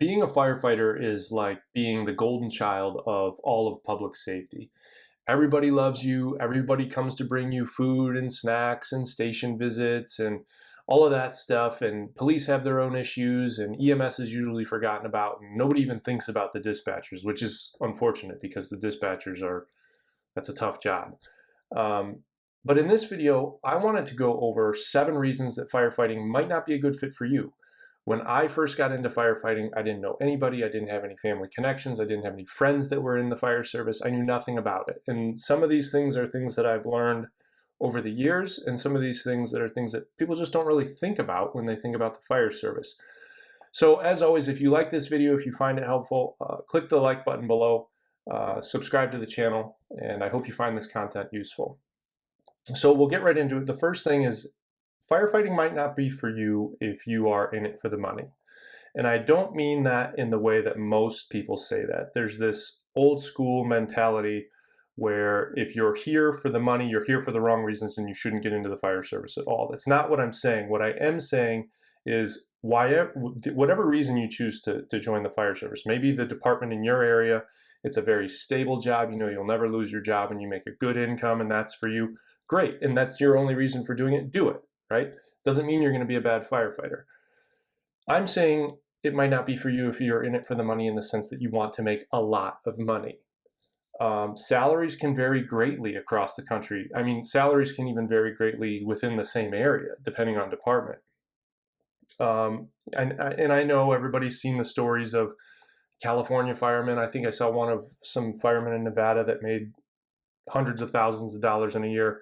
Being a firefighter is like being the golden child of all of public safety. Everybody loves you. Everybody comes to bring you food and snacks and station visits and all of that stuff. And police have their own issues, and EMS is usually forgotten about. And nobody even thinks about the dispatchers, which is unfortunate because the dispatchers that's a tough job. Um, but in this video, I wanted to go over 7 reasons that firefighting might not be a good fit for you. When I first got into firefighting, I didn't know anybody. I didn't have any family connections. I didn't have any friends that were in the fire service. I knew nothing about it. And some of these things are things that I've learned over the years, and some of these things that are things that people just don't really think about when they think about the fire service. So as always, if you like this video, if you find it helpful, click the like button below, subscribe to the channel, and I hope you find this content useful. So we'll get right into it. The first thing is, firefighting might not be for you if you are in it for the money. And I don't mean that in the way that most people say that. There's this old school mentality where if you're here for the money, you're here for the wrong reasons and you shouldn't get into the fire service at all. That's not what I'm saying. What I am saying is whatever reason you choose to join the fire service, maybe the department in your area, it's a very stable job, you know you'll never lose your job and you make a good income and that's for you. Great, and that's your only reason for doing it, do it. Right? Doesn't mean you're going to be a bad firefighter. I'm saying it might not be for you if you're in it for the money in the sense that you want to make a lot of money. Salaries can vary greatly across the country. I mean, salaries can even vary greatly within the same area, depending on department. And I know everybody's seen the stories of California firemen. I think I saw one of some firemen in Nevada that made hundreds of thousands of dollars in a year.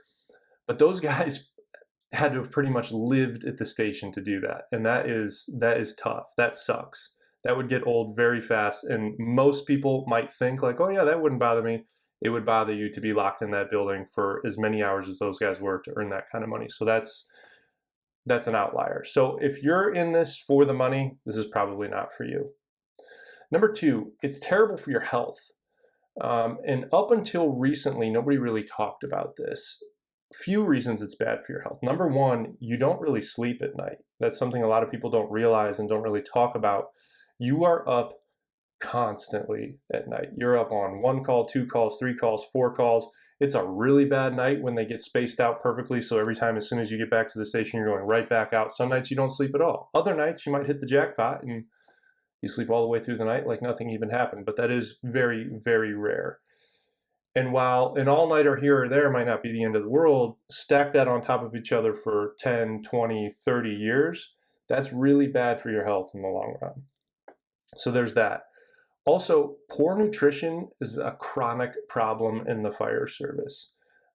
But those guys had to have pretty much lived at the station to do that. And that is tough. That sucks. That would get old very fast. And most people might think like, oh yeah, that wouldn't bother me. It would bother you to be locked in that building for as many hours as those guys work to earn that kind of money. So that's an outlier. So if you're in this for the money, this is probably not for you. Number 2, it's terrible for your health. And up until recently, nobody really talked about this. Few reasons it's bad for your health. Number 1, you don't really sleep at night. That's something a lot of people don't realize and don't really talk about. You are up constantly at night. You're up on 1 call, 2 calls, 3 calls, 4 calls. It's a really bad night when they get spaced out perfectly. So every time, as soon as you get back to the station, you're going right back out. Some nights you don't sleep at all. Other nights you might hit the jackpot and you sleep all the way through the night like nothing even happened. But that is very, very rare. And while an all-nighter here or there might not be the end of the world, stack that on top of each other for 10, 20, 30 years, that's really bad for your health in the long run. So there's that. Also, poor nutrition is a chronic problem in the fire service.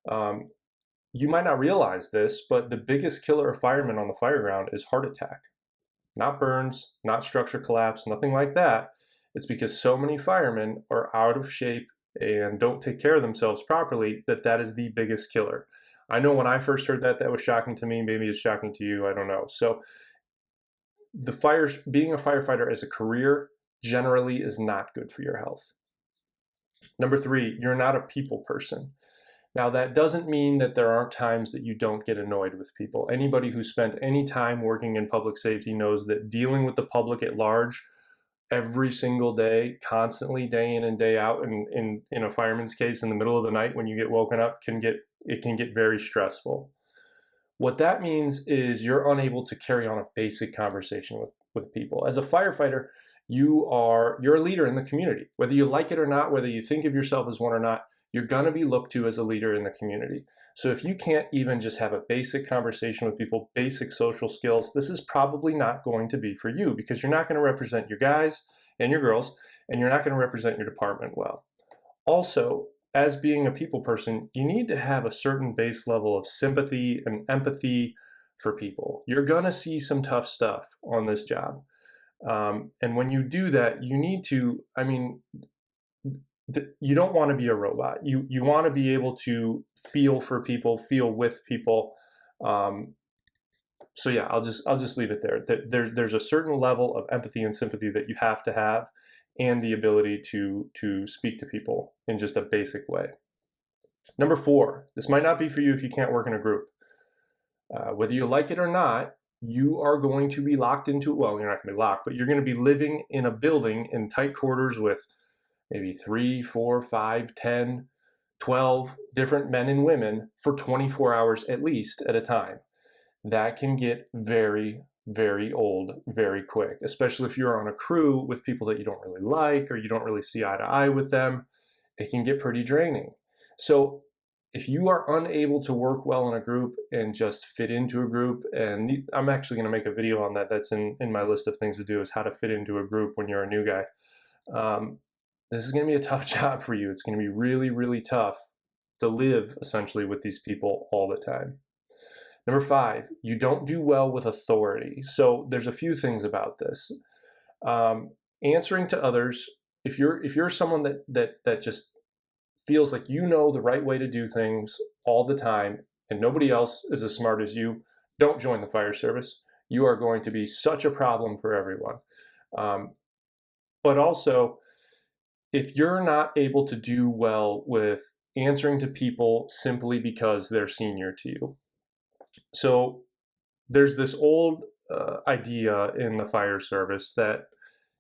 You might not realize this, but the biggest killer of firemen on the fire ground is heart attack. Not burns, not structure collapse, nothing like that. It's because so many firemen are out of shape and don't take care of themselves properly, that is the biggest killer. I know when I first heard that was shocking to me. Maybe it's shocking to you, I don't know. So being a firefighter as a career generally is not good for your health. Number 3, you're not a people person. Now that doesn't mean that there aren't times that you don't get annoyed with people. Anybody who spent any time working in public safety knows that dealing with the public at large every single day, constantly, day in and day out, in a fireman's case, in the middle of the night when you get woken up, can get very stressful. What that means is you're unable to carry on a basic conversation with people. As a firefighter, you're a leader in the community. Whether you like it or not, whether you think of yourself as one or not, you're going to be looked to as a leader in the community. So if you can't even just have a basic conversation with people, basic social skills, this is probably not going to be for you, because you're not going to represent your guys and your girls, and you're not going to represent your department well. Also, as being a people person, you need to have a certain base level of sympathy and empathy for people. You're going to see some tough stuff on this job. And when you do that, you need to, you don't want to be a robot. You want to be able to feel for people, feel with people. So yeah, I'll just leave it there. There's a certain level of empathy and sympathy that you have to have, and the ability to speak to people in just a basic way. Number 4, this might not be for you if you can't work in a group. Whether you like it or not, you are going to be locked into, well, you're not going to be locked, but you're going to be living in a building in tight quarters with maybe 3, 4, 5, 10, 12 different men and women for 24 hours at least at a time. That can get very, very old very quick, especially if you're on a crew with people that you don't really like or you don't really see eye to eye with them. It can get pretty draining. So if you are unable to work well in a group and just fit into a group, and I'm actually going to make a video on that. That's in my list of things to do, is how to fit into a group when you're a new guy. This is going to be a tough job for you. It's going to be really, really tough to live essentially with these people all the time. Number 5, you don't do well with authority. So there's a few things about this. Answering to others, if you're someone that just feels like you know the right way to do things all the time and nobody else is as smart as you, don't join the fire service. You are going to be such a problem for everyone. But also, if you're not able to do well with answering to people simply because they're senior to you. So there's this old idea in the fire service that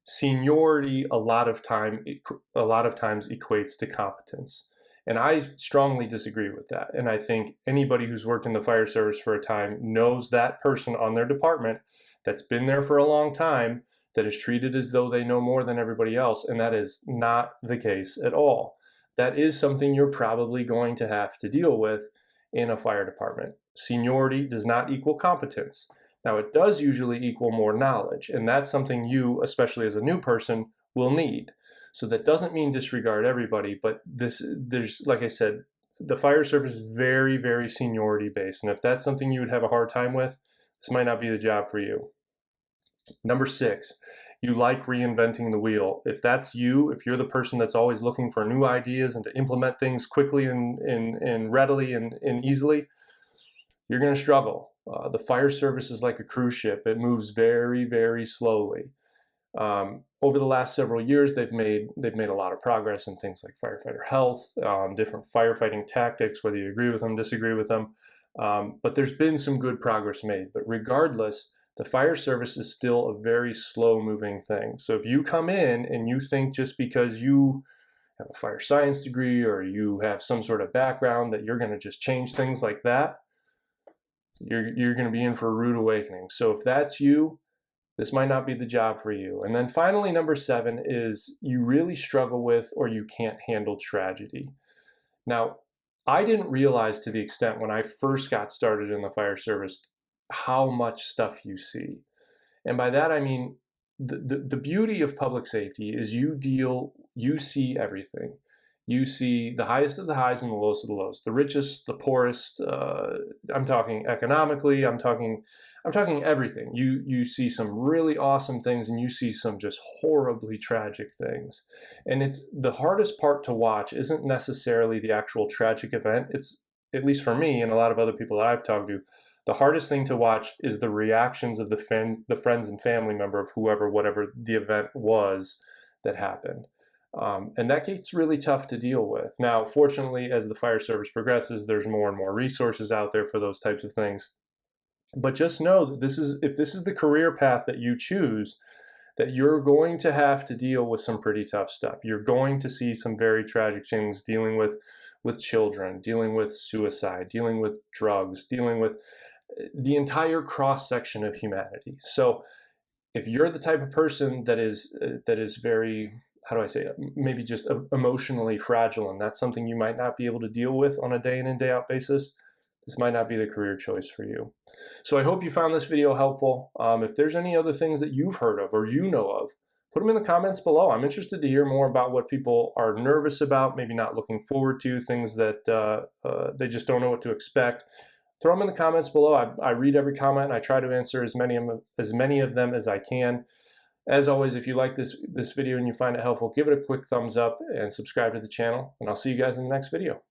seniority a lot of times equates to competence. And I strongly disagree with that. And I think anybody who's worked in the fire service for a time knows that person on their department that's been there for a long time, that is treated as though they know more than everybody else. And that is not the case at all. That is something you're probably going to have to deal with in a fire department. Seniority does not equal competence. Now, it does usually equal more knowledge, and that's something you, especially as a new person, will need. So that doesn't mean disregard everybody, but there's, like I said, the fire service is very, very seniority based, and if that's something you would have a hard time with, this might not be the job for you. Number 6, you like reinventing the wheel. If that's you, if you're the person that's always looking for new ideas and to implement things quickly and readily and easily, you're going to struggle. The fire service is like a cruise ship. It moves very, very slowly. Over the last several years, they've made a lot of progress in things like firefighter health, different firefighting tactics, whether you agree with them, disagree with them. But there's been some good progress made. But regardless, the fire service is still a very slow-moving thing. So if you come in and you think just because you have a fire science degree or you have some sort of background that you're going to just change things like that, you're going to be in for a rude awakening. So if that's you, this might not be the job for you. And then finally, number 7 is you really struggle with or you can't handle tragedy. Now, I didn't realize to the extent when I first got started in the fire service how much stuff you see. And by that I mean the beauty of public safety is you see everything. You see the highest of the highs and the lowest of the lows, the richest, the poorest. I'm talking economically. I'm talking everything. You see some really awesome things, and you see some just horribly tragic things. And it's the hardest part to watch isn't necessarily the actual tragic event. It's, at least for me and a lot of other people that I've talked to, the hardest thing to watch is the reactions of the friends and family member of whatever the event was that happened. And that gets really tough to deal with. Now, fortunately, as the fire service progresses, there's more and more resources out there for those types of things. But just know that if this is the career path that you choose, that you're going to have to deal with some pretty tough stuff. You're going to see some very tragic things, dealing with children, dealing with suicide, dealing with drugs, dealing with the entire cross-section of humanity. So if you're the type of person that is very, how do I say it, maybe just emotionally fragile, and that's something you might not be able to deal with on a day in and day out basis, this might not be the career choice for you. So I hope you found this video helpful. If there's any other things that you've heard of or you know of, put them in the comments below. I'm interested to hear more about what people are nervous about, maybe not looking forward to, things that they just don't know what to expect. Throw them in the comments below. I read every comment, and I try to answer as many of them as I can. As always, if you like this video and you find it helpful, give it a quick thumbs up and subscribe to the channel, and I'll see you guys in the next video.